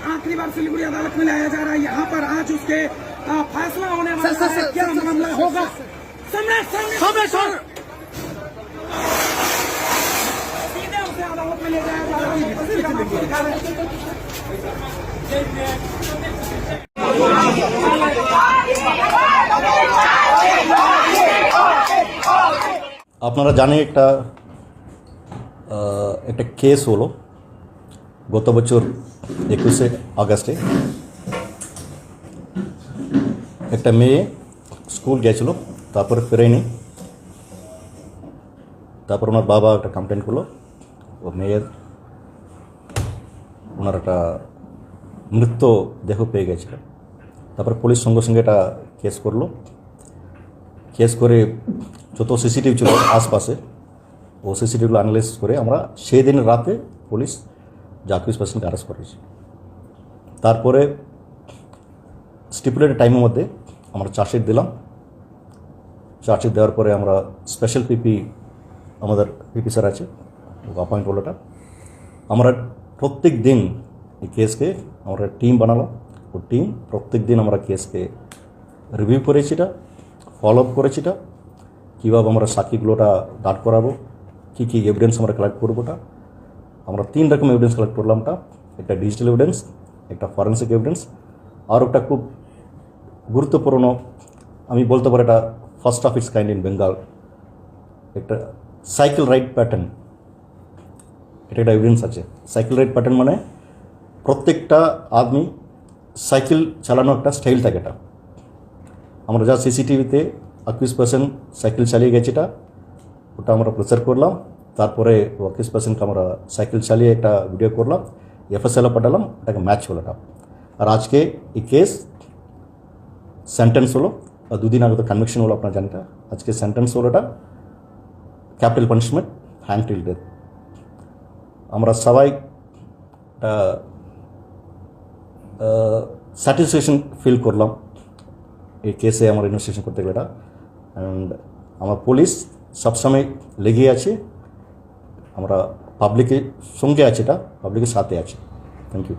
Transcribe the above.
आखिरी बार सिलीगुड़ी अदालत में लाया जा रहा है। यहाँ पर आज उसके फैसला होने वाला है। क्या मामला होगा? सीधे उसे अदालत में ले जाया जा रहा है। আপনারা জানেন একটা কেস হলো গত বছর 21শে আগস্টে। একটা মেয়ে স্কুল গেছিল, তারপরে ফেরেনি। তারপর ওনার বাবা একটা কমপ্লেন করলো, ও মেয়ের ওনার একটা মৃত দেহ পেয়ে গেছিল। তারপর পুলিশ সঙ্গে সঙ্গে এটা কেস করলো। কেস করে যত সিসিটিভি ছিল আশপাশে, ও সিসিটিভিগুলো অ্যানালাইজ করে আমরা সেই দিন রাতে পুলিশ জাকির পার্সনকে অ্যারেস্ট করেছি। তারপরে স্টিপুলেটেড টাইমের মধ্যে আমরা চার্জশিট দিলাম। চার্জশিট দেওয়ার পরে আমরা স্পেশাল পিপি, আমাদের পিপি স্যার আছে, অ্যাপয়েন্ট হলোটা। আমরা প্রত্যেক দিন এই কেসকে আমরা টিম বানালাম। ও টিম প্রত্যেক দিন আমরা কেসকে রিভিউ করেছি, এটা ফলো আপ করেছি, এটা কীভাবে আমরা সাক্ষীগুলোটা দাঁড় করাবো, কী কী এভিডেন্স আমরা কালেক্ট করবো। ওটা আমরা 3 রকম এভিডেন্স কালেক্ট করলাম। একটা ডিজিটাল এভিডেন্স, একটা ফরেন্সিক এভিডেন্স, আর একটা খুব গুরুত্বপূর্ণ, আমি বলতে পারি এটা first of its kind in Bengal, একটা সাইকেল রাইড প্যাটার্ন। এটা একটা এভিডেন্স আছে। সাইকেল রাইড প্যাটার্ন মানে প্রত্যেকটা আদমি সাইকেল চালানো একটা স্টাইল থাকে। এটা আমরা যা সিসিটিভিতে অ্যাকিউজ পার্সন সাইকেল চালিয়ে গেছে, ওটা আমরা প্রচার করলাম। তারপরে অ্যাকিউজ পার্সনকে আমরা সাইকেল চালিয়ে একটা ভিডিও করলাম, এফএসএলও পাঠালাম, এটাকে ম্যাচ হলো। আর আজকে এই কেস সেন্টেন্স হলো। 2 দিন আগে তো কনভিকশন হলো, আপনার জানিটা। আজকে সেন্টেন্স হলো, এটা capital punishment, hand till death. আমরা সবাই স্যাটিসফ্যাকশন ফিল করলাম এই কেসে আমরা ইনভেস্টিগেশন করতে গেলে। এটা অ্যান্ড আমার পুলিশ সবসময় লেগে আছে, আমরা পাবলিকের সঙ্গে আছে, এটা পাবলিকের সাথে আছে। Thank you.